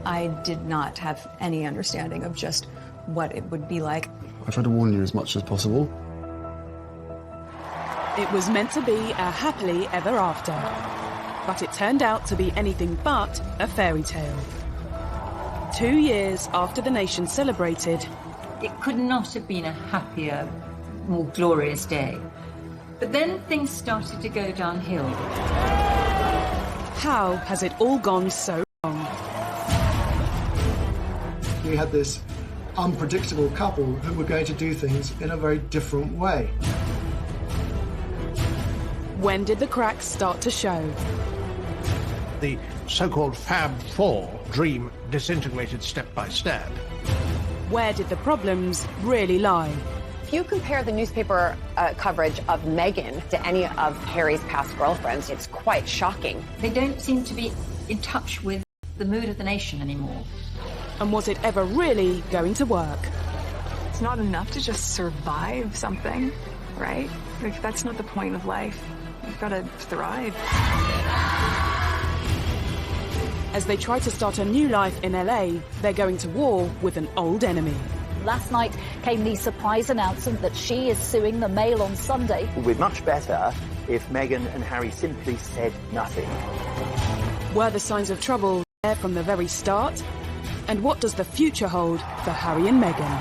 I did not have any understanding of just what it would be like. I tried to warn you as much as possible. It was meant to be a happily ever after, but it turned out to be anything but a fairy tale. 2 years after the nation celebrated, it could not have been a happier, more glorious day. But then things started to go downhill. How has it all gone so wrong? We had this unpredictable couple who were going to do things in a very different way. When did the cracks start to show? The so-called Fab Four dream disintegrated step by step. Where did the problems really lie? If you compare the newspaper coverage of Meghan to any of Harry's past girlfriends, it's quite shocking. They don't seem to be in touch with the mood of the nation anymore. And was it ever really going to work? It's not enough to just survive something, right? Like, that's not the point of life. You've got to thrive. As they try to start a new life in LA, they're going to war with an old enemy. Last night came the surprise announcement that she is suing the Mail on Sunday. It would be much better if Meghan and Harry simply said nothing. Were the signs of trouble there from the very start? And what does the future hold for Harry and Meghan?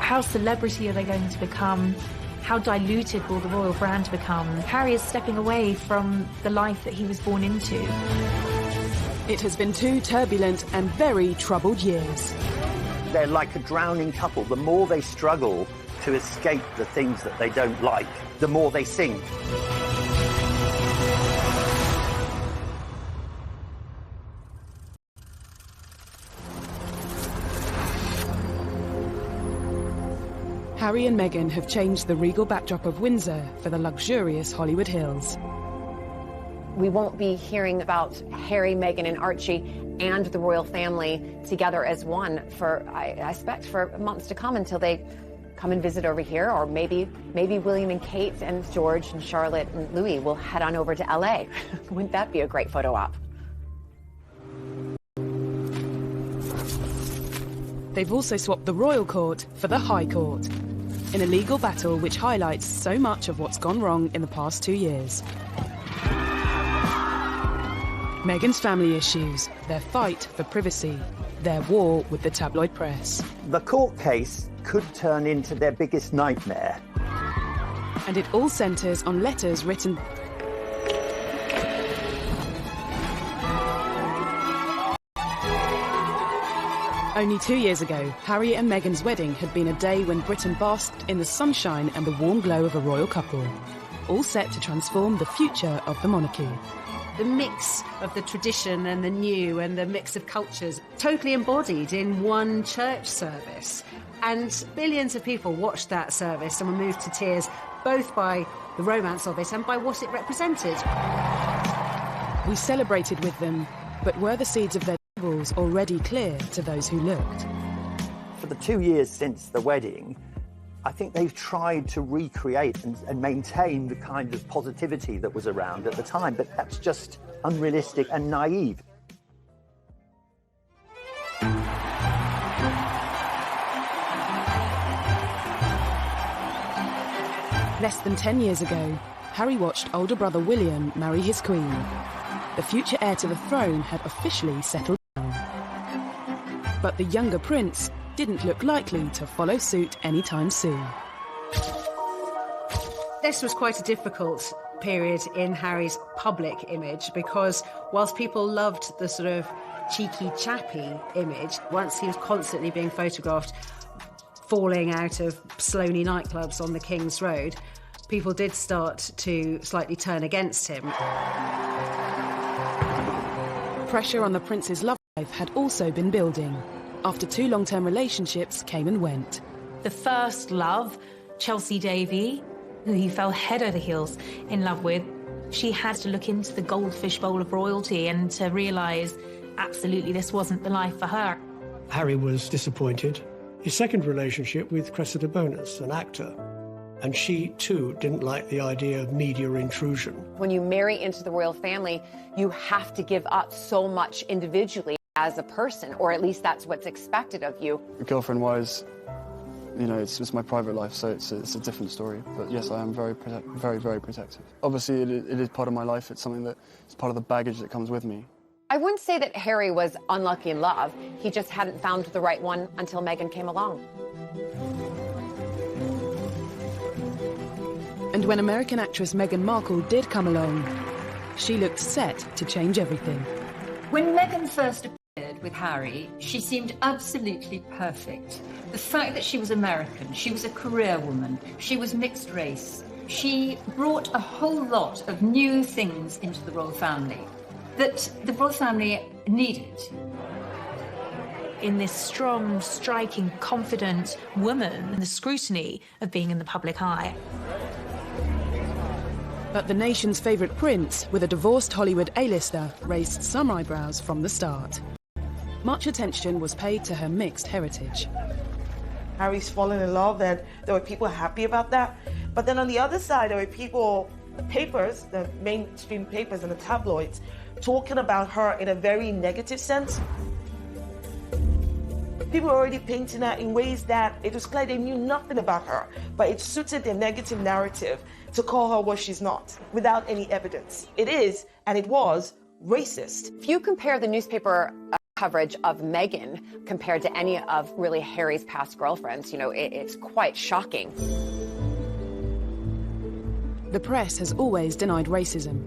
How celebrity are they going to become? How diluted will the royal brand become? Harry is stepping away from the life that he was born into. It has been 2 turbulent and very troubled years. They're like a drowning couple. The more they struggle to escape the things that they don't like, the more they sink. Harry and Meghan have changed the regal backdrop of Windsor for the luxurious Hollywood Hills. We won't be hearing about Harry, Meghan, and Archie and the royal family together as one for, I expect, for months to come, until they come and visit over here, or maybe William and Kate and George and Charlotte and Louis will head on over to LA. Wouldn't that be a great photo op? They've also swapped the royal court for the High Court, in a legal battle which highlights so much of what's gone wrong in the past 2 years. Meghan's family issues, their fight for privacy, their war with the tabloid press. The court case could turn into their biggest nightmare. And it all centres on letters written Only 2 years ago, Harry and Meghan's wedding had been a day when Britain basked in the sunshine and the warm glow of a royal couple, all set to transform the future of the monarchy. The mix of the tradition and the new and the mix of cultures totally embodied in one church service. And billions of people watched that service and were moved to tears, both by the romance of it and by what it represented. We celebrated with them, but were the seeds of their troubles already clear to those who looked? For the 2 years since the wedding, I think they've tried to recreate and maintain the kind of positivity that was around at the time, but that's just unrealistic and naive. Less than 10 years ago, Harry watched older brother William marry his queen. The future heir to the throne had officially settled down. But the younger prince didn't look likely to follow suit anytime soon. This was quite a difficult period in Harry's public image, because whilst people loved the sort of cheeky, chappy image, once he was constantly being photographed falling out of Sloane nightclubs on the King's Road, people did start to slightly turn against him. Pressure on the prince's love life had also been building, after 2 long-term relationships came and went. The first love, Chelsea Davy, who he fell head over heels in love with, she had to look into the goldfish bowl of royalty and to realise absolutely this wasn't the life for her. Harry was disappointed. His second relationship with Cressida Bonus, an actor, and she too didn't like the idea of media intrusion. When you marry into the royal family, you have to give up so much individually. as a person, or at least that's what's expected of you. Girlfriend-wise, you know, it's my private life, so it's a different story. But yes, I am very protective. Obviously, it is part of my life. It's something that is part of the baggage that comes with me. I wouldn't say that Harry was unlucky in love. He just hadn't found the right one until Meghan came along. And when American actress Meghan Markle did come along, she looked set to change everything. When Meghan first appeared with Harry, she seemed absolutely perfect. The fact that she was American, she was a career woman, she was mixed race, she brought a whole lot of new things into the royal family that the royal family needed. In this strong, striking, confident woman, and the scrutiny of being in the public eye. But the nation's favourite prince, with a divorced Hollywood A-lister, raised some eyebrows from the start. Much attention was paid to her mixed heritage. Harry's fallen in love, and there were people happy about that. But then on the other side, there were people, the papers, the mainstream papers and the tabloids, talking about her in a very negative sense. People were already painting her in ways that it was clear they knew nothing about her, but it suited their negative narrative to call her what she's not, without any evidence. It is, and it was, racist. If you compare the newspaper coverage of Meghan compared to any of really Harry's past girlfriends, you know, it's quite shocking. The press has always denied racism.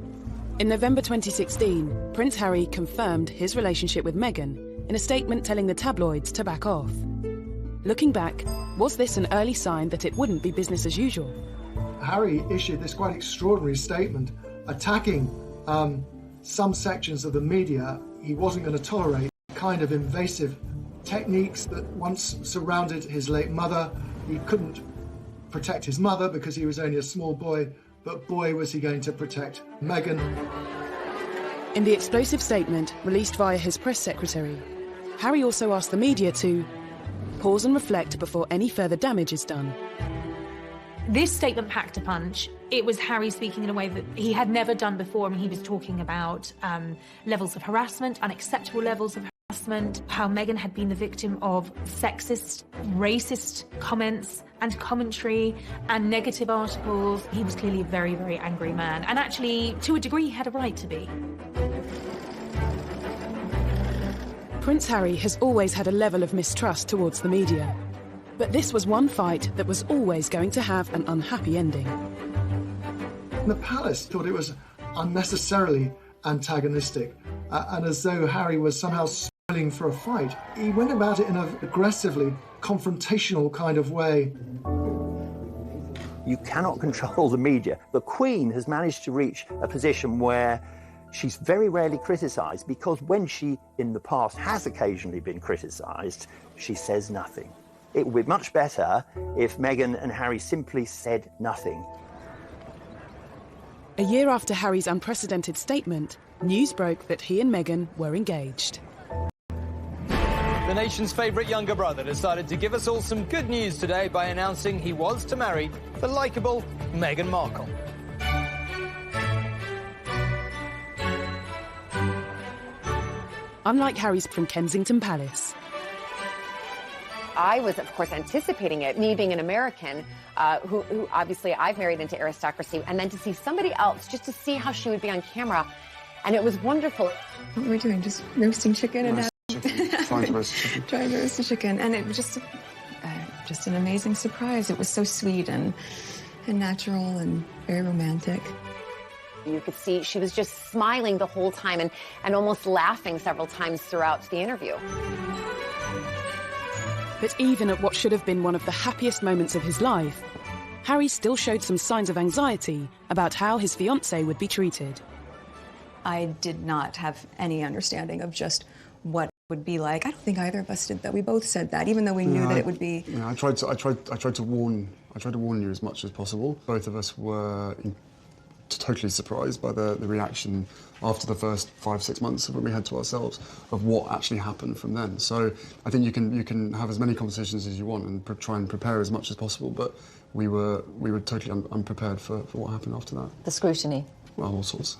In November 2016, Prince Harry confirmed his relationship with Meghan in a statement telling the tabloids to back off. Looking back, was this an early sign that it wouldn't be business as usual? Harry issued this quite extraordinary statement attacking some sections of the media he wasn't going to tolerate, kind of invasive techniques that once surrounded his late mother. He couldn't protect his mother because he was only a small boy, but boy was he going to protect Meghan. In the explosive statement released via his press secretary, Harry also asked the media to pause and reflect before any further damage is done. This statement packed a punch. It was Harry speaking in a way that he had never done before. I mean, he was talking about levels of harassment, unacceptable levels of harassment, how Meghan had been the victim of sexist, racist comments and commentary and negative articles. He was clearly a very, very angry man. And actually, to a degree, he had a right to be. Prince Harry has always had a level of mistrust towards the media. But this was one fight that was always going to have an unhappy ending. The palace thought it was unnecessarily antagonistic, and as though Harry was somehow spoiling for a fight. He went about it in an aggressively confrontational kind of way. You cannot control the media. The Queen has managed to reach a position where she's very rarely criticised, because when she, in the past, has occasionally been criticised, she says nothing. It would be much better if Meghan and Harry simply said nothing. A year after Harry's unprecedented statement, news broke that he and Meghan were engaged. The nation's favourite younger brother decided to give us all some good news today by announcing he was to marry the likeable Meghan Markle. Unlike Harry's from Kensington Palace. I was, of course, anticipating it, me being an American, who obviously I've married into aristocracy, and then to see somebody else, just to see how she would be on camera. And it was wonderful. What we're doing, just roasting chicken and Trying to roast chicken. Trying to roast the chicken. And it was just an amazing surprise. It was so sweet and natural and very romantic. You could see she was just smiling the whole time and almost laughing several times throughout the interview. But even at what should have been one of the happiest moments of his life, Harry still showed some signs of anxiety about how his fiancée would be treated. I did not have any understanding of just what it would be like. I don't think either of us did that. We both said that, even though we knew that it would be. I tried to warn you as much as possible. Both of us were totally surprised by the reaction after the first 5-6 months of what we had to ourselves of what actually happened from then. So I think you can have as many conversations as you want and try and prepare as much as possible, but we were totally unprepared for what happened after that. The scrutiny. Well, all sorts.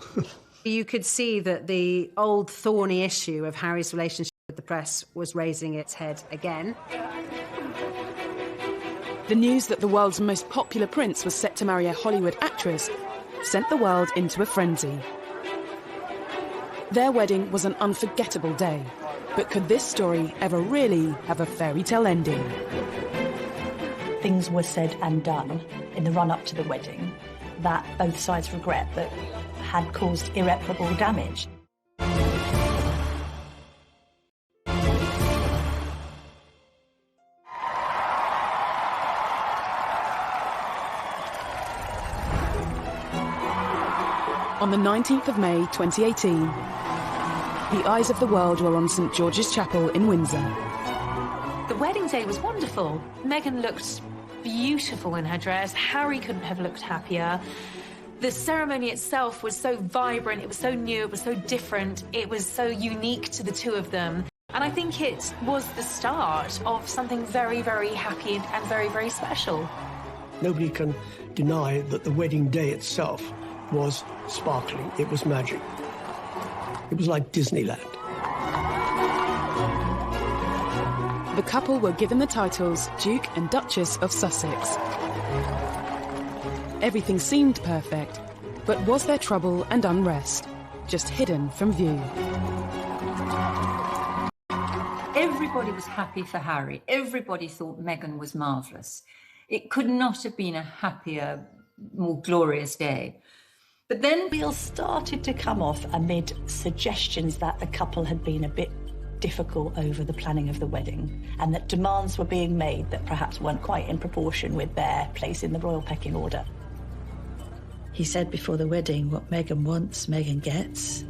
You could see that the old thorny issue of Harry's relationship the press was raising its head again. The news that the world's most popular prince was set to marry a Hollywood actress sent the world into a frenzy. Their wedding was an unforgettable day, but could this story ever really have a fairy tale ending? Things were said and done in the run-up to the wedding that both sides regret that had caused irreparable damage. On the 19th of May 2018, the eyes of the world were on St George's Chapel in Windsor. The wedding day was wonderful. Meghan looked beautiful in her dress. Harry couldn't have looked happier. The ceremony itself was so vibrant, it was so new, it was so different, it was so unique to the two of them. And I think it was the start of something very, very happy and very, very special. Nobody can deny that the wedding day itself was sparkling. It was magic. It was like Disneyland. The couple were given the titles Duke and Duchess of Sussex. Everything seemed perfect, but was there trouble and unrest, just hidden from view? Everybody was happy for Harry. Everybody thought Meghan was marvellous. It could not have been a happier, more glorious day. But then wheels started to come off amid suggestions that the couple had been a bit difficult over the planning of the wedding and that demands were being made that perhaps weren't quite in proportion with their place in the royal pecking order. He said before the wedding, what Meghan wants, Meghan gets.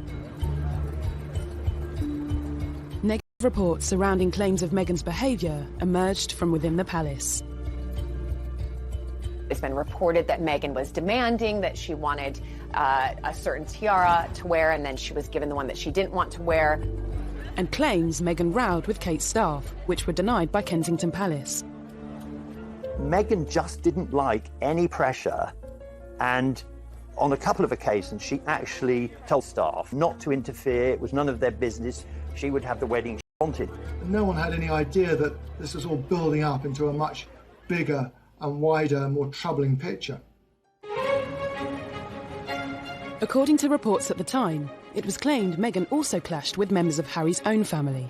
Negative reports surrounding claims of Meghan's behaviour emerged from within the palace. It's been reported that Meghan was demanding that she wanted a certain tiara to wear, and then she was given the one that she didn't want to wear. And claims Meghan rowed with Kate's staff, which were denied by Kensington Palace. Meghan just didn't like any pressure, and on a couple of occasions she actually told staff not to interfere. It was none of their business. She would have the wedding she wanted. No one had any idea that this was all building up into a much bigger and wider, more troubling picture. According to reports at the time, it was claimed Meghan also clashed with members of Harry's own family.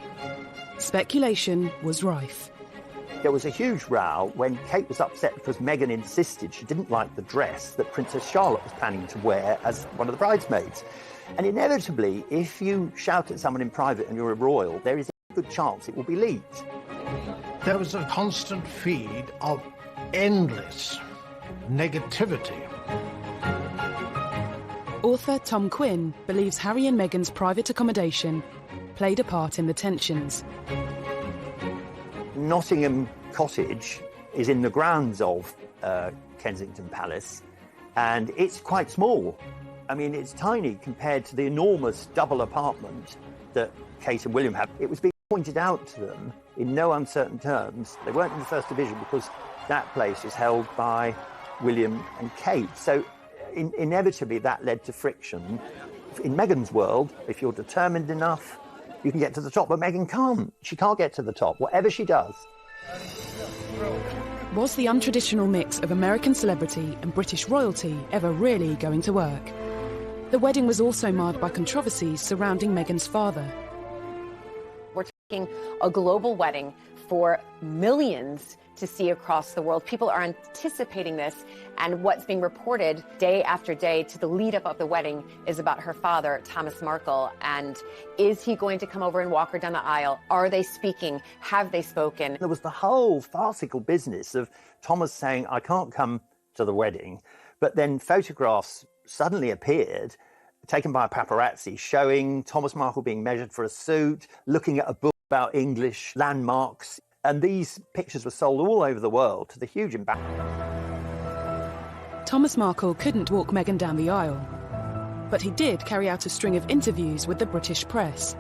Speculation was rife. There was a huge row when Kate was upset because Meghan insisted she didn't like the dress that Princess Charlotte was planning to wear as one of the bridesmaids. And inevitably, if you shout at someone in private and you're a royal, there is a good chance it will be leaked. There was a constant feed of endless negativity. Author Tom Quinn believes Harry and Meghan's private accommodation played a part in the tensions. Nottingham Cottage is in the grounds of Kensington Palace, and it's quite small. I mean, it's tiny compared to the enormous double apartment that Kate and William have. It was being pointed out to them in no uncertain terms. They weren't in the First Division because that place was held by William and Kate. So inevitably that led to friction. In Meghan's world, if you're determined enough, you can get to the top, but Meghan can't. She can't get to the top, whatever she does. Was the untraditional mix of American celebrity and British royalty ever really going to work? The wedding was also marred by controversies surrounding Meghan's father. We're talking a global wedding for millions to see across the world. People are anticipating this, and what's being reported day after day to the lead up of the wedding is about her father, Thomas Markle, and is he going to come over and walk her down the aisle? Are they speaking? Have they spoken? There was the whole farcical business of Thomas saying, I can't come to the wedding, but then photographs suddenly appeared, taken by a paparazzi, showing Thomas Markle being measured for a suit, looking at a book about English landmarks. And these pictures were sold all over the world to the huge embarrassment. Thomas Markle couldn't walk Meghan down the aisle, but he did carry out a string of interviews with the British press.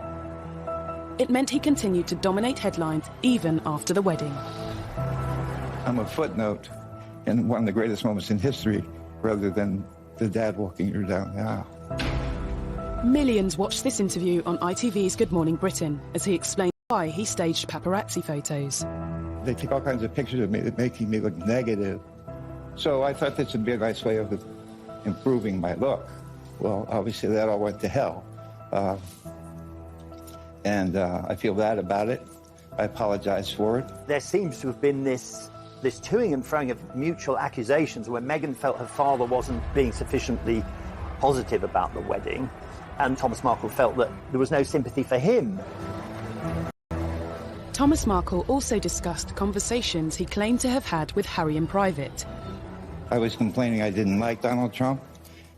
It meant he continued to dominate headlines even after the wedding. I'm a footnote in one of the greatest moments in history, rather than the dad walking her down the aisle. Millions watched this interview on ITV's Good Morning Britain as he explained why he staged paparazzi photos. They take all kinds of pictures of me that making me look negative. So I thought this would be a nice way of improving my look. Well, obviously that all went to hell. And I feel bad about it. I apologize for it. There seems to have been this toing and froing of mutual accusations where Meghan felt her father wasn't being sufficiently positive about the wedding, and Thomas Markle felt that there was no sympathy for him. Thomas Markle also discussed conversations he claimed to have had with Harry in private. I was complaining I didn't like Donald Trump.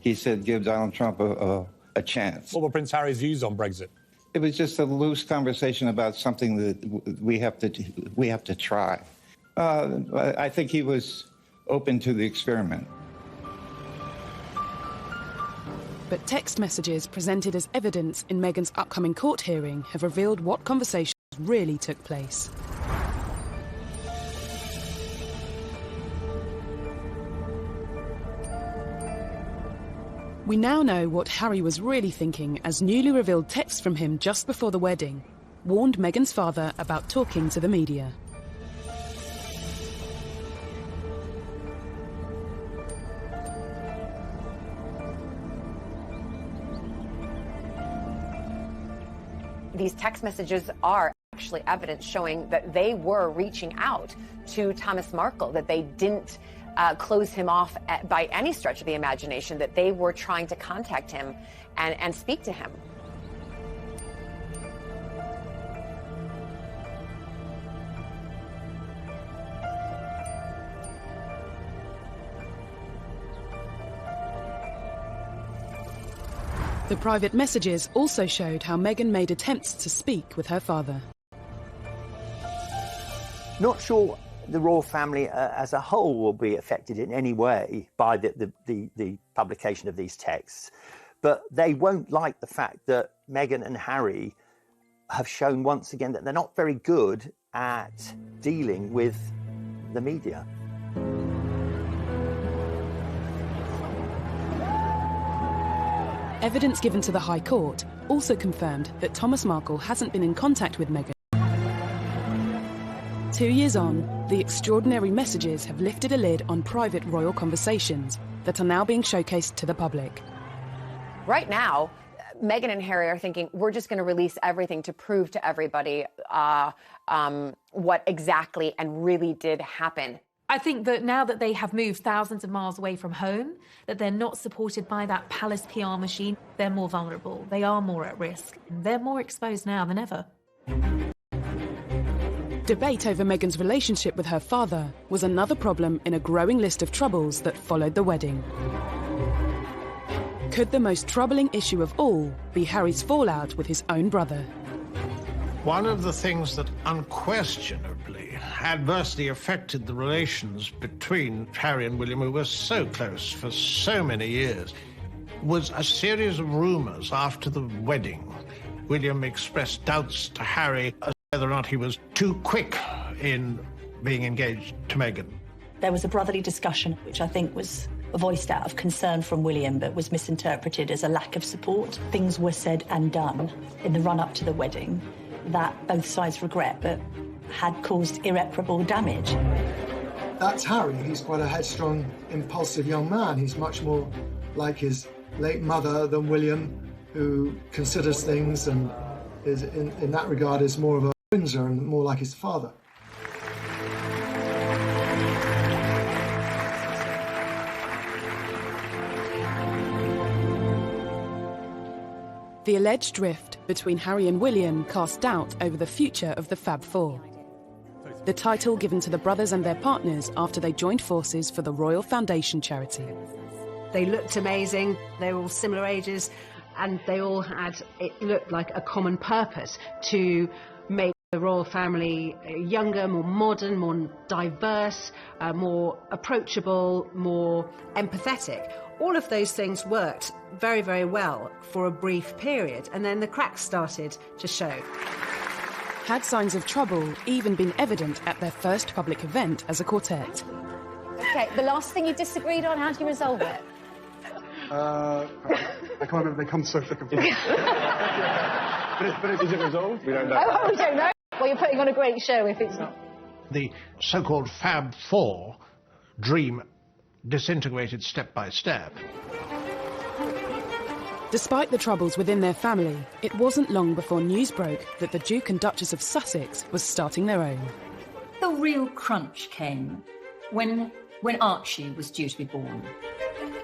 He said, give Donald Trump a chance. What were Prince Harry's views on Brexit? It was just a loose conversation about something that we have to try. I think he was open to the experiment. But text messages presented as evidence in Meghan's upcoming court hearing have revealed what conversations really took place. We now know what Harry was really thinking as newly revealed texts from him just before the wedding warned Meghan's father about talking to the media. These text messages are actually evidence showing that they were reaching out to Thomas Markle, that they didn't close him off by any stretch of the imagination, that they were trying to contact him and speak to him. The private messages also showed how Meghan made attempts to speak with her father. Not sure the royal family as a whole will be affected in any way by the publication of these texts, but they won't like the fact that Meghan and Harry have shown once again that they're not very good at dealing with the media. Evidence given to the High Court also confirmed that Thomas Markle hasn't been in contact with Meghan. 2 years on, the extraordinary messages have lifted a lid on private royal conversations that are now being showcased to the public. Right now, Meghan and Harry are thinking, we're just going to release everything to prove to everybody what exactly and really did happen. I think that now that they have moved thousands of miles away from home, that they're not supported by that palace PR machine, they're more vulnerable, they are more at risk, and they're more exposed now than ever. Debate over Meghan's relationship with her father was another problem in a growing list of troubles that followed the wedding. Could the most troubling issue of all be Harry's fallout with his own brother? One of the things that unquestionably adversely affected the relations between Harry and William, who were so close for so many years, was a series of rumours after the wedding. William expressed doubts to Harry as to whether or not he was too quick in being engaged to Meghan. There was a brotherly discussion, which I think was voiced out of concern from William, but was misinterpreted as a lack of support. Things were said and done in the run-up to the wedding that both sides regret, but had caused irreparable damage. That's Harry. He's quite a headstrong, impulsive young man. He's much more like his late mother than William, who considers things and is, in that regard, is more of a Windsor and more like his father. The alleged rift between Harry and William cast doubt over the future of the Fab Four, the title given to the brothers and their partners after they joined forces for the Royal Foundation charity. They looked amazing, they were all similar ages, and they all had, it looked like a common purpose to make the royal family younger, more modern, more diverse, more approachable, more empathetic. All of those things worked very, very well for a brief period, and then the cracks started to show. Had signs of trouble even been evident at their first public event as a quartet? Okay, the last thing you disagreed on, how do you resolve it? I can't remember, they come so thick and fast. But is it resolved? We don't know. Oh, we don't know. Well, you're putting on a great show if it's not. The so-called Fab Four dream disintegrated step by step. Despite the troubles within their family, it wasn't long before news broke that the Duke and Duchess of Sussex was starting their own. The real crunch came when Archie was due to be born.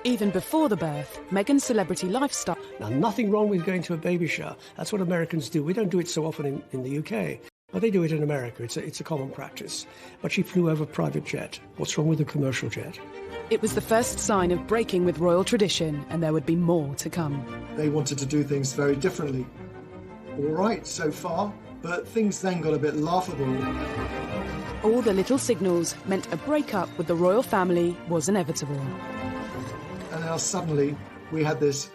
Even before the birth, Meghan's celebrity lifestyle... Now, nothing wrong with going to a baby shower. That's what Americans do. We don't do it so often in the UK. But they do it in America. It's a common practice. But she flew over a private jet. What's wrong with a commercial jet? It was the first sign of breaking with royal tradition, and there would be more to come. They wanted to do things very differently. All right, so far, but things then got a bit laughable. All the little signals meant a breakup with the royal family was inevitable. And now suddenly we had this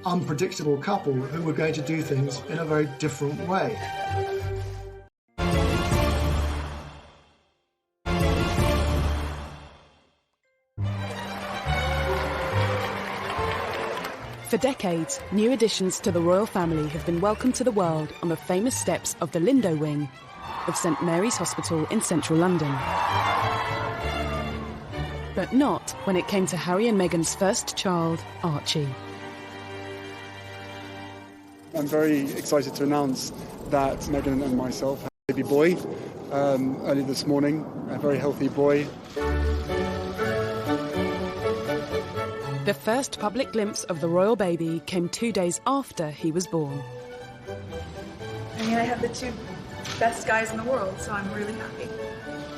unpredictable couple who were going to do things in a very different way. For decades, new additions to the royal family have been welcomed to the world on the famous steps of the Lindo wing of St Mary's Hospital in central London. But not when it came to Harry and Meghan's first child, Archie. I'm very excited to announce that Meghan and myself have a baby boy early this morning, a very healthy boy. The first public glimpse of the royal baby came 2 days after he was born. I mean, I have the two best guys in the world, so I'm really happy.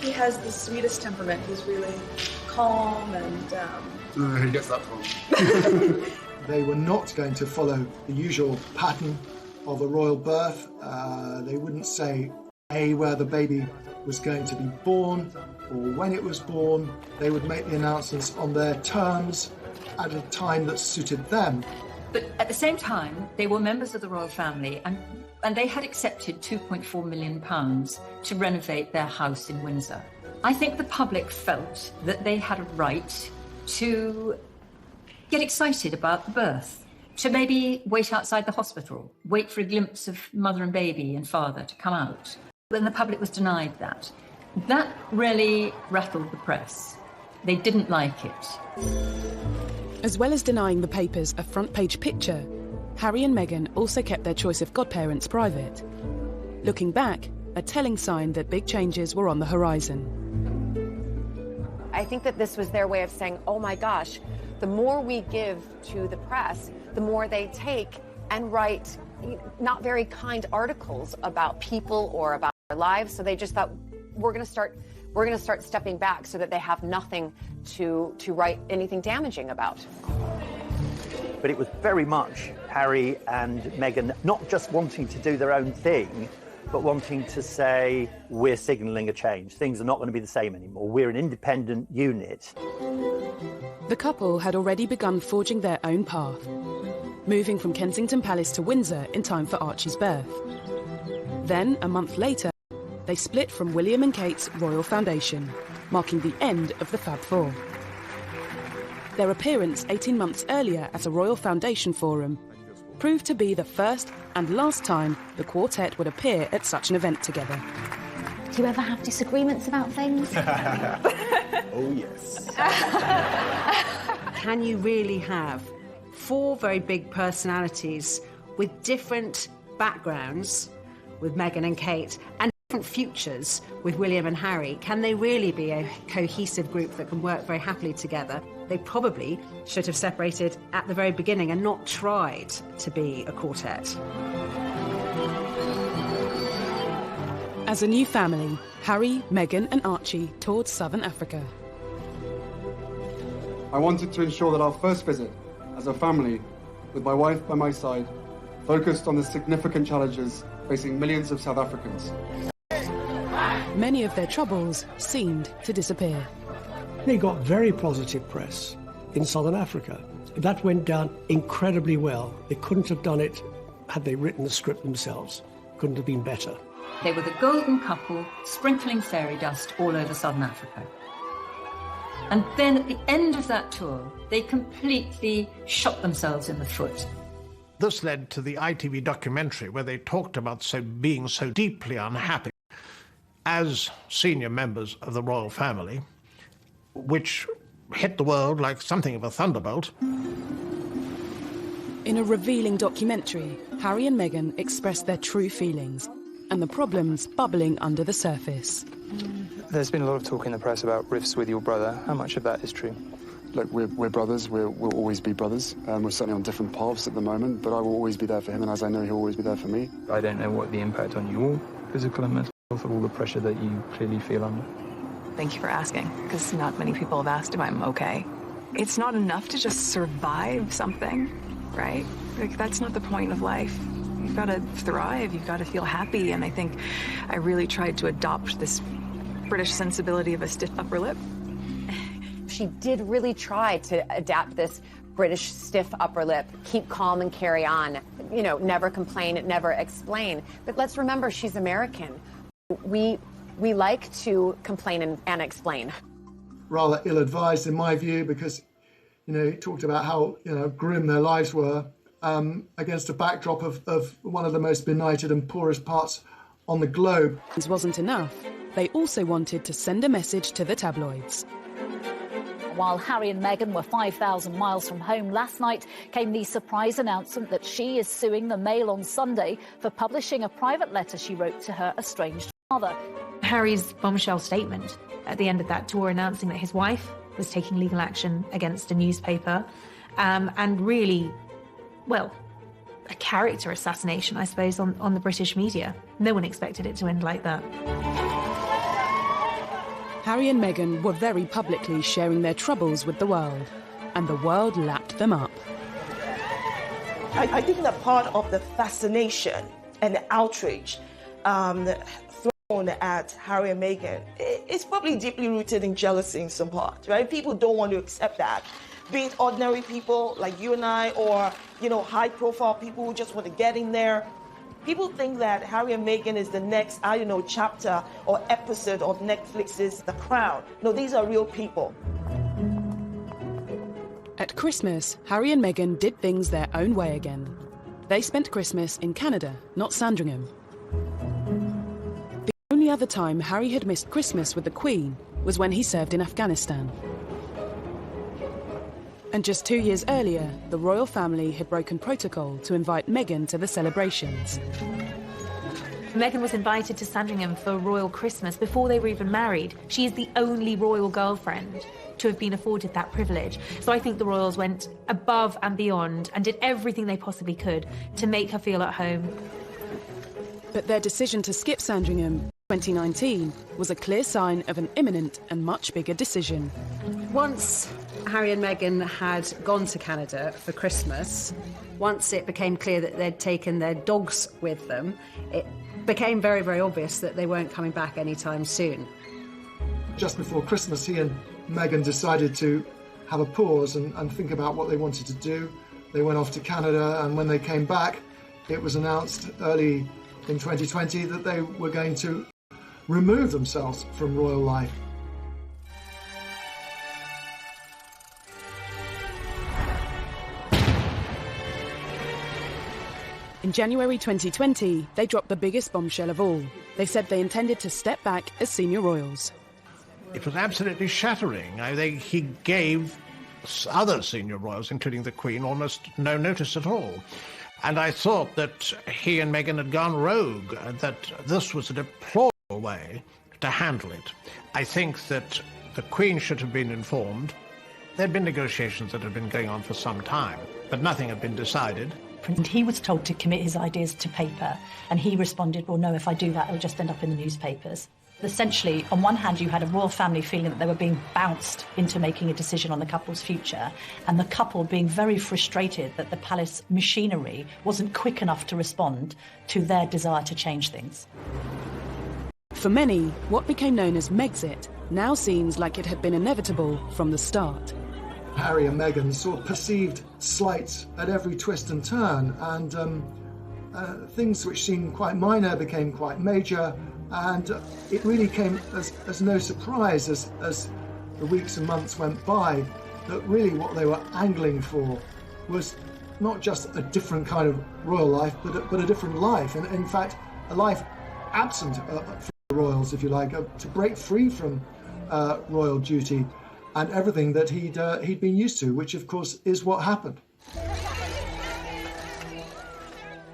He has the sweetest temperament. He's really calm and... Who gets that from? They were not going to follow the usual pattern of a royal birth. They wouldn't say, where the baby was going to be born or when it was born. They would make the announcements on their terms at a time that suited them. But at the same time, they were members of the royal family and they had accepted £2.4 million to renovate their house in Windsor. I think the public felt that they had a right to get excited about the birth, to maybe wait outside the hospital, wait for a glimpse of mother and baby and father to come out. Then the public was denied that. That really rattled the press. They didn't like it. As well as denying the papers a front-page picture, Harry and Meghan also kept their choice of godparents private. Looking back, a telling sign that big changes were on the horizon. I think that this was their way of saying, oh my gosh, the more we give to the press, the more they take and write not very kind articles about people or about their lives. So they just thought, we're going to start stepping back so that they have nothing to write anything damaging about. But it was very much Harry and Meghan not just wanting to do their own thing, but wanting to say, we're signalling a change. Things are not going to be the same anymore. We're an independent unit. The couple had already begun forging their own path, moving from Kensington Palace to Windsor in time for Archie's birth. Then, a month later, they split from William and Kate's Royal Foundation, marking the end of the Fab Four. Their appearance 18 months earlier at a Royal Foundation forum proved to be the first and last time the quartet would appear at such an event together. Do you ever have disagreements about things? Oh, yes. Can you really have four very big personalities with different backgrounds, with Meghan and Kate, and different futures with William and Harry? Can they really be a cohesive group that can work very happily together? They probably should have separated at the very beginning and not tried to be a quartet. As a new family, Harry, Meghan and Archie toured southern Africa. I wanted to ensure that our first visit as a family, with my wife by my side, focused on the significant challenges facing millions of South Africans. Many of their troubles seemed to disappear. They got very positive press in southern Africa. That went down incredibly well. They couldn't have done it had they written the script themselves. Couldn't have been better. They were the golden couple sprinkling fairy dust all over southern Africa. And then at the end of that tour, they completely shot themselves in the foot. This led to the ITV documentary where they talked about being so deeply unhappy As senior members of the royal family, which hit the world like something of a thunderbolt. In a revealing documentary, Harry and Meghan expressed their true feelings and the problems bubbling under the surface. There's been a lot of talk in the press about rifts with your brother. How much of that is true? Look, we're brothers. We'll always be brothers. We're certainly on different paths at the moment, but I will always be there for him, and as I know he'll always be there for me. I don't know what the impact on your physical and mental health of all the pressure that you clearly feel under. Thank you for asking, because not many people have asked if I'm okay. It's not enough to just survive something, right? Like, that's not the point of life. You've got to thrive, you've got to feel happy, and I think I really tried to adopt this British sensibility of a stiff upper lip. She did really try to adapt this British stiff upper lip, keep calm and carry on, you know, never complain, never explain. But let's remember, she's American. We like to complain and explain. Rather ill-advised in my view, because, you know, he talked about how, you know, grim their lives were against a backdrop of one of the most benighted and poorest parts on the globe. This wasn't enough. They also wanted to send a message to the tabloids. While Harry and Meghan were 5,000 miles from home last night, came the surprise announcement that she is suing the Mail on Sunday for publishing a private letter she wrote to her estranged father. Harry's bombshell statement at the end of that tour announcing that his wife was taking legal action against a newspaper, and really, well, a character assassination, I suppose, on the British media. No one expected it to end like that. Harry and Meghan were very publicly sharing their troubles with the world, and the world lapped them up. I think that part of the fascination and the outrage thrown at Harry and Meghan is probably deeply rooted in jealousy in some part, right? People don't want to accept that. Be it ordinary people like you and I, or, you know, high-profile people who just want to get in there. People think that Harry and Meghan is the next, I don't know, chapter or episode of Netflix's The Crown. No, these are real people. At Christmas, Harry and Meghan did things their own way again. They spent Christmas in Canada, not Sandringham. The only other time Harry had missed Christmas with the Queen was when he served in Afghanistan. And just 2 years earlier, the royal family had broken protocol to invite Meghan to the celebrations. Meghan was invited to Sandringham for Royal Christmas before they were even married. She is the only royal girlfriend to have been afforded that privilege. So I think the royals went above and beyond and did everything they possibly could to make her feel at home. But their decision to skip Sandringham in 2019 was a clear sign of an imminent and much bigger decision. Once Harry and Meghan had gone to Canada for Christmas, once it became clear that they'd taken their dogs with them, it became very, very obvious that they weren't coming back anytime soon. Just before Christmas, he and Meghan decided to have a pause and think about what they wanted to do. They went off to Canada, and when they came back, it was announced early in 2020 that they were going to remove themselves from royal life. In January 2020, they dropped the biggest bombshell of all. They said they intended to step back as senior royals. It was absolutely shattering. He gave other senior royals, including the Queen, almost no notice at all. And I thought that he and Meghan had gone rogue, and that this was a deplorable way to handle it. I think that the Queen should have been informed. There had been negotiations that had been going on for some time, but nothing had been decided. And he was told to commit his ideas to paper, and he responded, well, no, if I do that, it'll just end up in the newspapers. Essentially, on one hand, you had a royal family feeling that they were being bounced into making a decision on the couple's future, and the couple being very frustrated that the palace machinery wasn't quick enough to respond to their desire to change things. For many, what became known as Megxit now seems like it had been inevitable from the start. Harry and Meghan sort of perceived slights at every twist and turn, and things which seemed quite minor became quite major, and it really came as no surprise as the weeks and months went by that really what they were angling for was not just a different kind of royal life, but a different life, and in fact a life absent from royals, if you like, to break free from royal duty and everything that he'd been used to, which of course is what happened.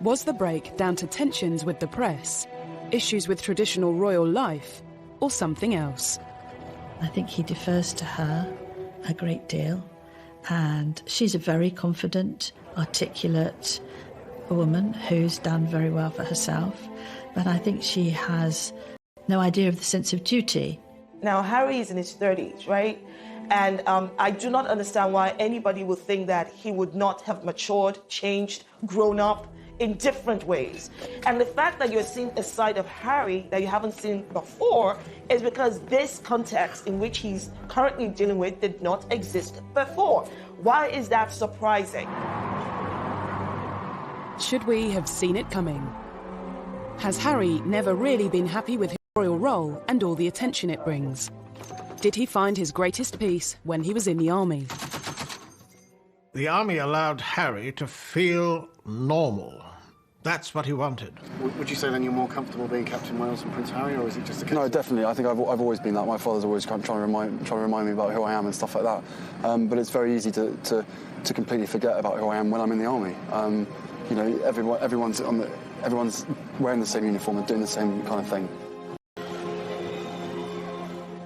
Was the break down to tensions with the press, issues with traditional royal life, or something else? I think he defers to her a great deal, and she's a very confident, articulate woman who's done very well for herself, but I think she has no idea of the sense of duty. Now, Harry is in his 30s, right? And I do not understand why anybody would think that he would not have matured, changed, grown up in different ways. And the fact that you're seeing a side of Harry that you haven't seen before is because this context in which he's currently dealing with did not exist before. Why is that surprising? Should we have seen it coming? Has Harry never really been happy with his royal role and all the attention it brings? Did he find his greatest peace when he was in the army? The army allowed Harry to feel normal. That's what he wanted. Would you say then you're more comfortable being Captain Wales than Prince Harry, or is it just a case? No, definitely. I think I've always been that. My father's always kind of trying to remind me about who I am and stuff like that. But it's very easy to completely forget about who I am when I'm in the army. You know, everyone's wearing the same uniform and doing the same kind of thing.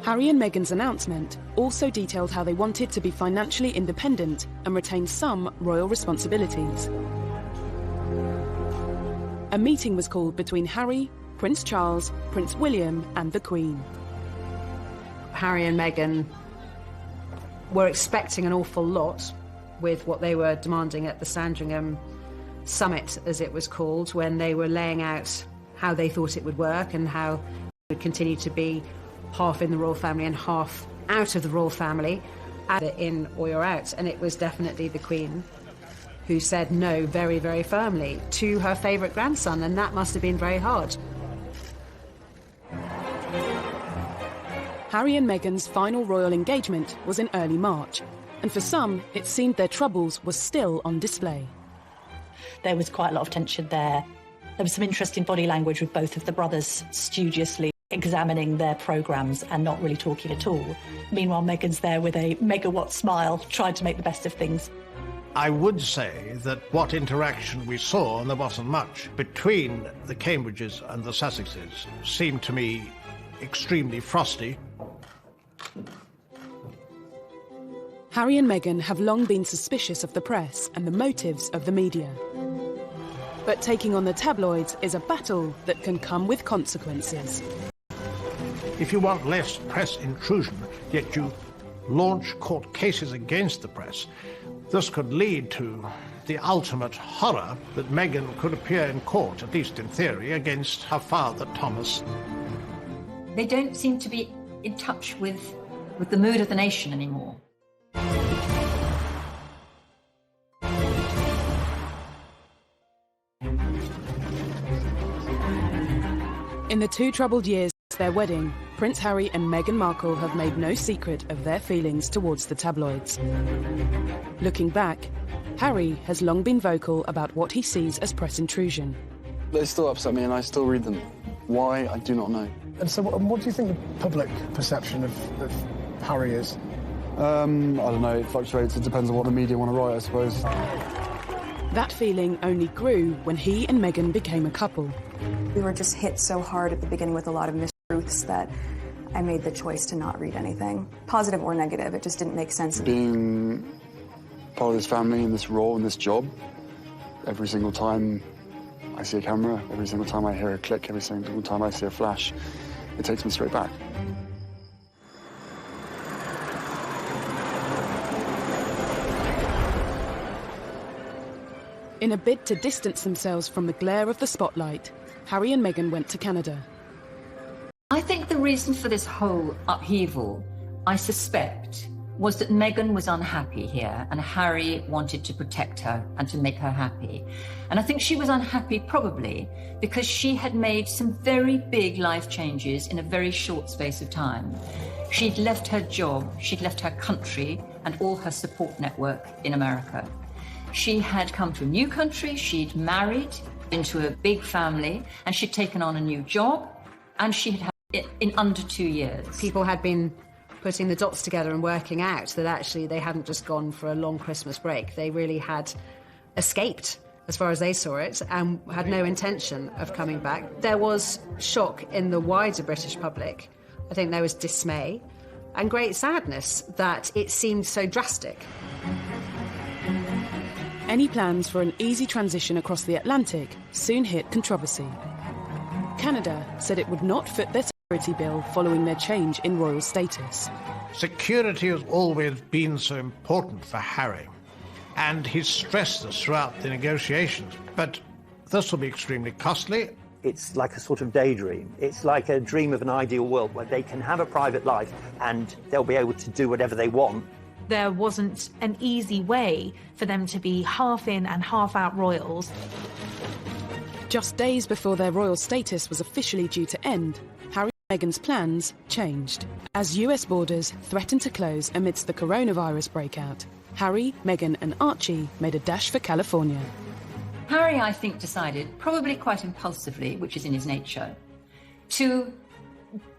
Harry and Meghan's announcement also detailed how they wanted to be financially independent and retain some royal responsibilities. A meeting was called between Harry, Prince Charles, Prince William and the Queen. Harry and Meghan were expecting an awful lot with what they were demanding at the Sandringham Summit, as it was called, when they were laying out how they thought it would work and how it would continue to be half in the royal family and half out of the royal family, either in or you're out. And it was definitely the Queen who said no very, very firmly to her favourite grandson, and that must have been very hard. Harry and Meghan's final royal engagement was in early March, and for some, it seemed their troubles were still on display. There was quite a lot of tension there. There was some interesting body language with both of the brothers studiously examining their programmes and not really talking at all. Meanwhile, Meghan's there with a megawatt smile, trying to make the best of things. I would say that what interaction we saw, and there wasn't much, between the Cambridges and the Sussexes seemed to me extremely frosty. Harry and Meghan have long been suspicious of the press and the motives of the media. But taking on the tabloids is a battle that can come with consequences. If you want less press intrusion, yet you launch court cases against the press, this could lead to the ultimate horror that Meghan could appear in court, at least in theory, against her father, Thomas. They don't seem to be in touch with the mood of the nation anymore. In the 2 troubled years since their wedding, Prince Harry and Meghan Markle have made no secret of their feelings towards the tabloids. Looking back, Harry has long been vocal about what he sees as press intrusion. They still upset me and I still read them. Why, I do not know. And so what do you think the public perception of Harry is? I don't know, it fluctuates. It depends on what the media want to write, I suppose. That feeling only grew when he and Meghan became a couple. We were just hit so hard at the beginning with a lot of mistruths that I made the choice to not read anything, positive or negative. It just didn't make sense. Being part of this family and this role and this job, every single time I see a camera, every single time I hear a click, every single time I see a flash, it takes me straight back. In a bid to distance themselves from the glare of the spotlight, Harry and Meghan went to Canada. I think the reason for this whole upheaval, I suspect, was that Meghan was unhappy here and Harry wanted to protect her and to make her happy. And I think she was unhappy probably because she had made some very big life changes in a very short space of time. She'd left her job, she'd left her country and all her support network in America. She had come to a new country, she'd married into a big family, and she'd taken on a new job, and she had had in under 2 years. People had been putting the dots together and working out that actually they hadn't just gone for a long Christmas break. They really had escaped, as far as they saw it, and had no intention of coming back. There was shock in the wider British public. I think there was dismay and great sadness that it seemed so drastic. Any plans for an easy transition across the Atlantic soon hit controversy. Canada said it would not foot their security bill following their change in royal status. Security has always been so important for Harry, and he's stressed this throughout the negotiations. But this will be extremely costly. It's like a sort of daydream. It's like a dream of an ideal world where they can have a private life and they'll be able to do whatever they want. There wasn't an easy way for them to be half in and half out royals. Just days before their royal status was officially due to end, Harry and Meghan's plans changed. As US borders threatened to close amidst the coronavirus breakout, Harry, Meghan and Archie made a dash for California. Harry, I think, decided, probably quite impulsively, which is in his nature, to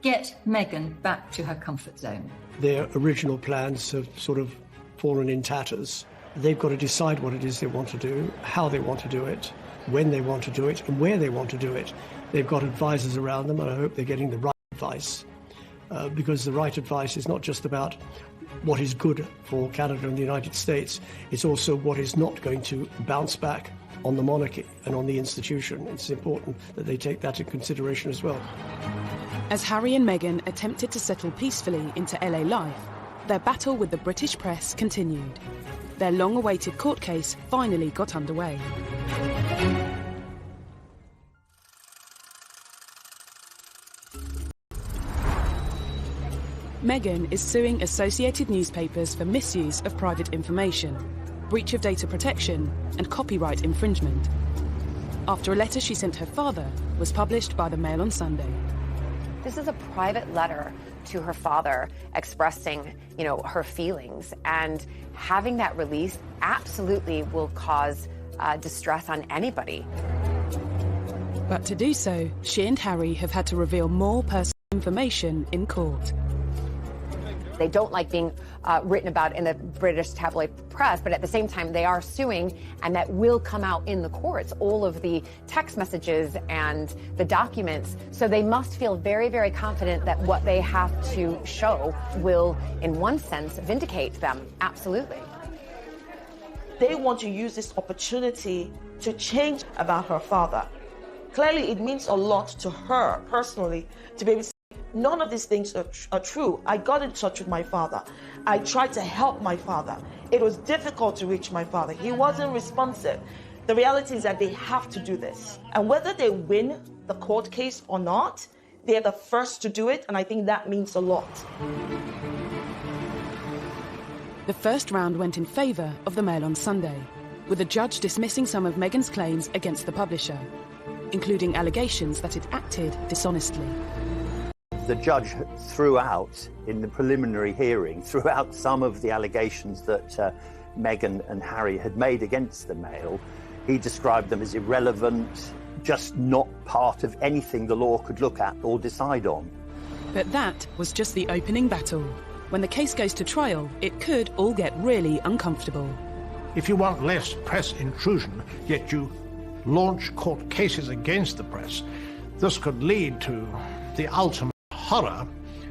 get Meghan back to her comfort zone. Their original plans have sort of fallen in tatters. They've got to decide what it is they want to do, how they want to do it, when they want to do it, and where they want to do it. They've got advisors around them, and I hope they're getting the right advice, because the right advice is not just about what is good for Canada and the United States, it's also what is not going to bounce back on the monarchy and on the institution. It's important that they take that into consideration as well. As Harry and Meghan attempted to settle peacefully into LA life, their battle with the British press continued. Their long-awaited court case finally got underway. Meghan is suing Associated Newspapers for misuse of private information, breach of data protection, and copyright infringement, after a letter she sent her father was published by the Mail on Sunday. This is a private letter to her father expressing, her feelings, and having that released absolutely will cause distress on anybody. But to do so, she and Harry have had to reveal more personal information in court. They don't like being written about in the British tabloid press, but at the same time, they are suing, and that will come out in the courts, all of the text messages and the documents. So they must feel very, very confident that what they have to show will, in one sense, vindicate them. Absolutely. They want to use this opportunity to change about her father. Clearly, it means a lot to her personally to be able to say, none of these things are true. I got in touch with my father. I tried to help my father. It was difficult to reach my father. He wasn't responsive. The reality is that they have to do this. And whether they win the court case or not, they're the first to do it, and I think that means a lot. The first round went in favour of the Mail on Sunday, with the judge dismissing some of Meghan's claims against the publisher, including allegations that it acted dishonestly. The judge threw out, in the preliminary hearing, threw out some of the allegations that Meghan and Harry had made against the Mail. He described them as irrelevant, just not part of anything the law could look at or decide on. But that was just the opening battle. When the case goes to trial, it could all get really uncomfortable. If you want less press intrusion, yet you launch court cases against the press, this could lead to the ultimate horror,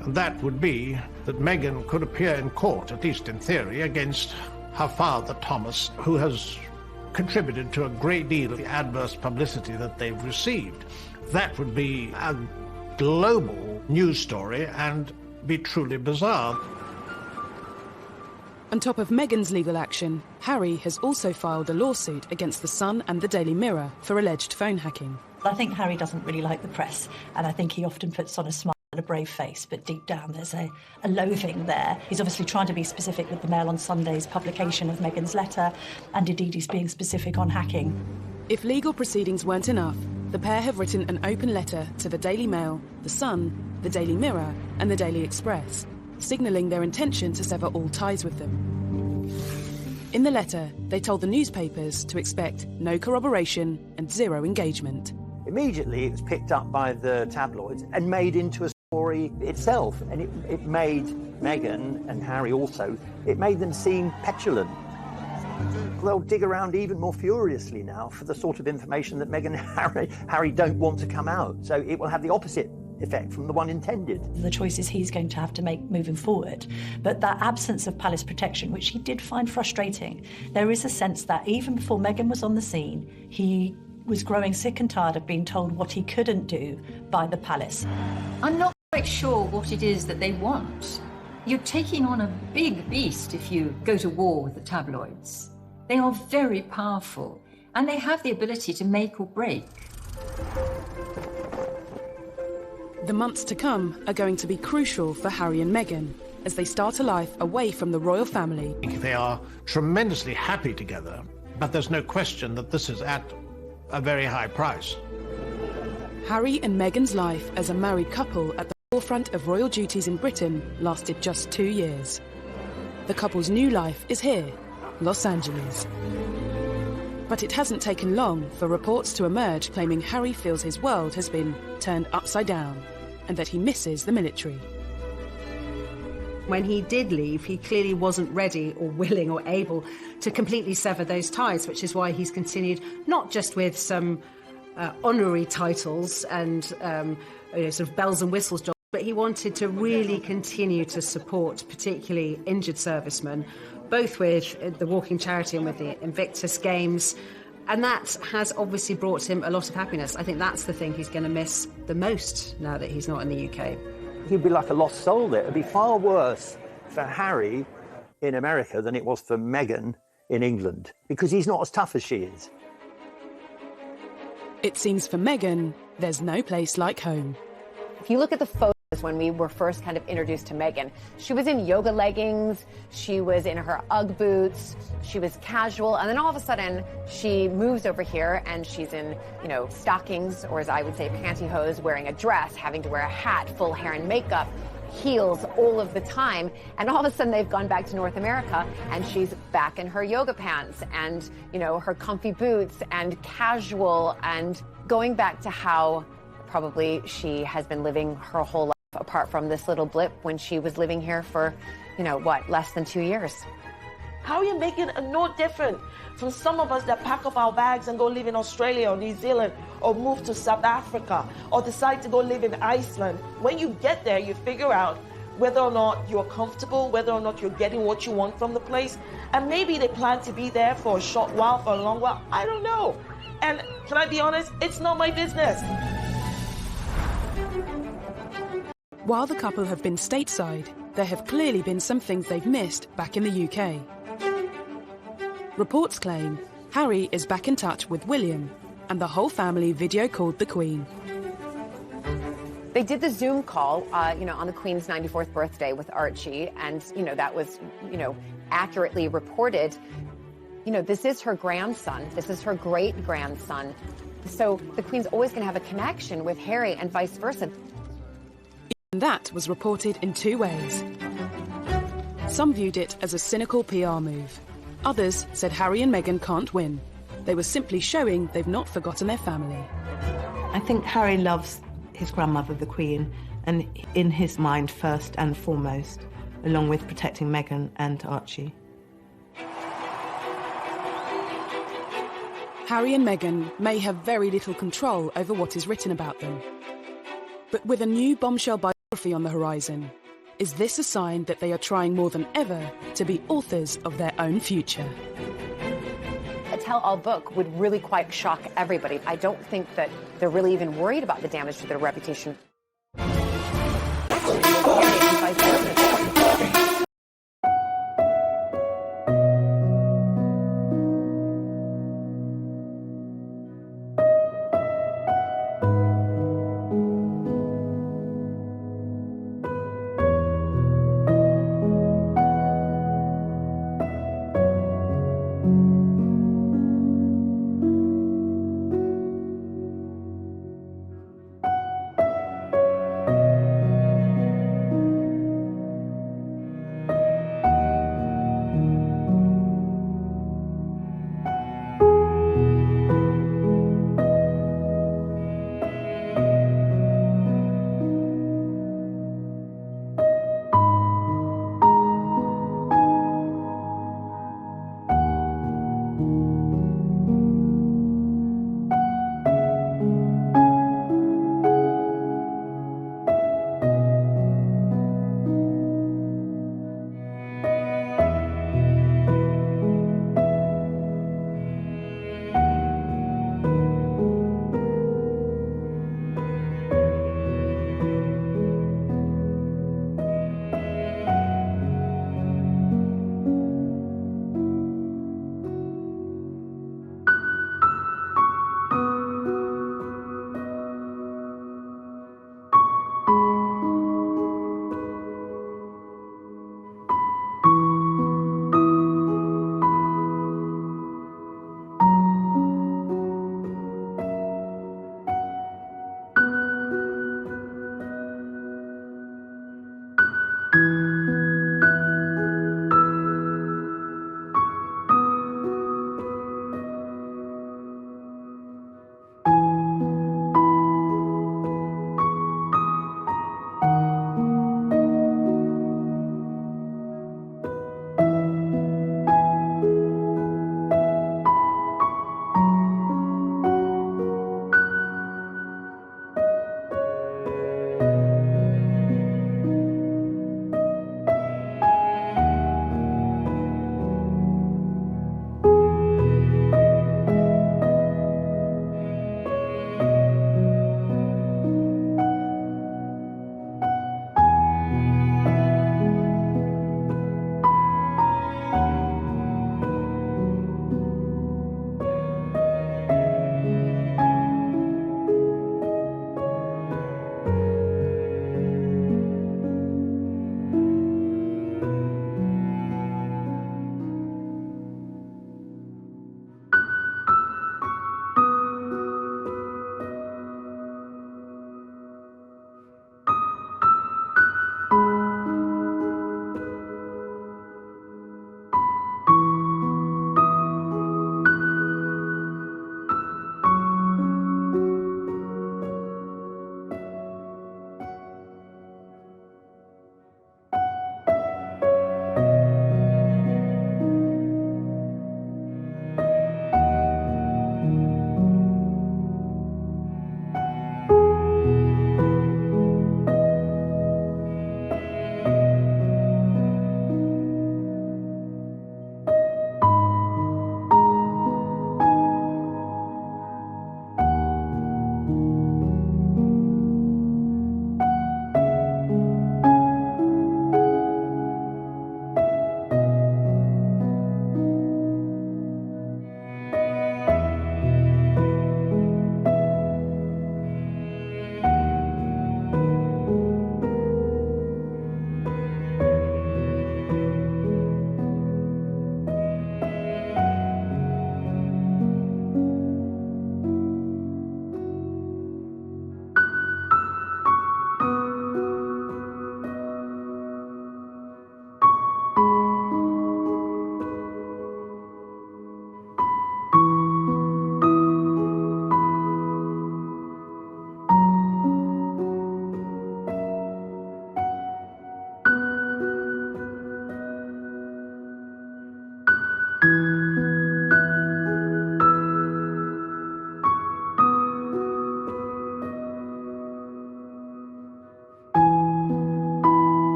and that would be that Meghan could appear in court, at least in theory, against her father, Thomas, who has contributed to a great deal of the adverse publicity that they've received. That would be a global news story and be truly bizarre. On top of Meghan's legal action, Harry has also filed a lawsuit against The Sun and the Daily Mirror for alleged phone hacking. I think Harry doesn't really like the press, and I think he often puts on a smile and a brave face, but deep down there's a loathing there. He's obviously trying to be specific with the Mail on Sunday's publication of Meghan's letter, and indeed he's being specific on hacking. If legal proceedings weren't enough, the pair have written an open letter to the Daily Mail, The Sun, the Daily Mirror and the Daily Express, signalling their intention to sever all ties with them. In the letter, they told the newspapers to expect no corroboration and zero engagement. Immediately, it was picked up by the tabloids and made into a story itself, and it made Meghan and Harry also, it made them seem petulant. They'll dig around even more furiously now for the sort of information that Meghan and Harry don't want to come out. So it will have the opposite effect from the one intended. The choices he's going to have to make moving forward. But that absence of palace protection, which he did find frustrating, there is a sense that even before Meghan was on the scene, he was growing sick and tired of being told what he couldn't do by the palace. I'm not quite sure what it is that they want. You're taking on a big beast if you go to war with the tabloids. They are very powerful, and they have the ability to make or break. The months to come are going to be crucial for Harry and Meghan as they start a life away from the royal family. They are tremendously happy together, but there's no question that this is at a very high price. Harry and Meghan's life as a married couple at the forefront of royal duties in Britain lasted just 2 years. The couple's new life is here, Los Angeles. But it hasn't taken long for reports to emerge claiming Harry feels his world has been turned upside down and that he misses the military. When he did leave, he clearly wasn't ready or willing or able to completely sever those ties, which is why he's continued not just with some honorary titles and sort of bells and whistles jobs, but he wanted to really continue to support particularly injured servicemen, both with the Walking Charity and with the Invictus Games. And that has obviously brought him a lot of happiness. I think that's the thing he's going to miss the most now that he's not in the UK. He'd be like a lost soul there. It'd be far worse for Harry in America than it was for Meghan in England, because he's not as tough as she is. It seems for Meghan, there's no place like home. If you look at the photos when we were first kind of introduced to Meghan, she was in yoga leggings, she was in her Ugg boots, she was casual, and then all of a sudden she moves over here and she's in, stockings, or as I would say, pantyhose, wearing a dress, having to wear a hat, full hair and makeup, heels all of the time, and all of a sudden they've gone back to North America and she's back in her yoga pants and, her comfy boots and casual, and going back to how probably she has been living her whole life, apart from this little blip when she was living here for, less than 2 years. Harry and Meghan are no different from some of us that pack up our bags and go live in Australia or New Zealand or move to South Africa or decide to go live in Iceland. When you get there, you figure out whether or not you're comfortable, whether or not you're getting what you want from the place. And maybe they plan to be there for a short while, for a long while. I don't know. And can I be honest? It's not my business. While the couple have been stateside, there have clearly been some things they've missed back in the UK. Reports claim Harry is back in touch with William, and the whole family video called the Queen. They did the Zoom call, on the Queen's 94th birthday with Archie, and, that was, accurately reported. This is her grandson. This is her great-grandson. So the Queen's always going to have a connection with Harry and vice versa. And that was reported in two ways. Some viewed it as a cynical PR move. Others said Harry and Meghan can't win. They were simply showing they've not forgotten their family. I think Harry loves his grandmother, the Queen, and in his mind first and foremost, along with protecting Meghan and Archie. Harry and Meghan may have very little control over what is written about them. But with a new bombshell biography on the horizon, is this a sign that they are trying more than ever to be authors of their own future? A tell-all book would really quite shock everybody. I don't think that they're really even worried about the damage to their reputation.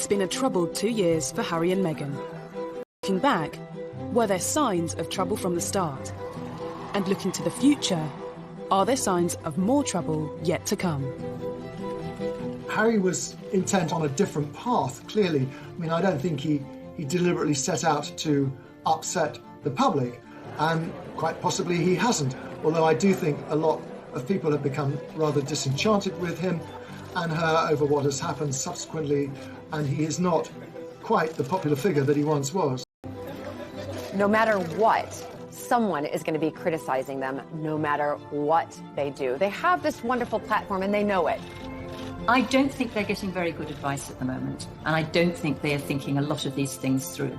It's been a troubled 2 years for Harry and Meghan. Looking back, were there signs of trouble from the start? And looking to the future, are there signs of more trouble yet to come? Harry was intent on a different path, clearly. I mean, I don't think he deliberately set out to upset the public, and quite possibly he hasn't. Although I do think a lot of people have become rather disenchanted with him and her over what has happened subsequently, and he is not quite the popular figure that he once was. No matter what, someone is going to be criticizing them, no matter what they do. They have this wonderful platform and they know it. I don't think they're getting very good advice at the moment, and I don't think they are thinking a lot of these things through.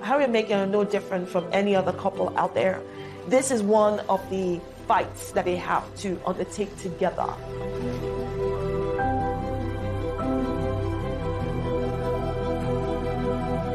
Harry and Meghan are no different from any other couple out there. This is one of the fights that they have to undertake together.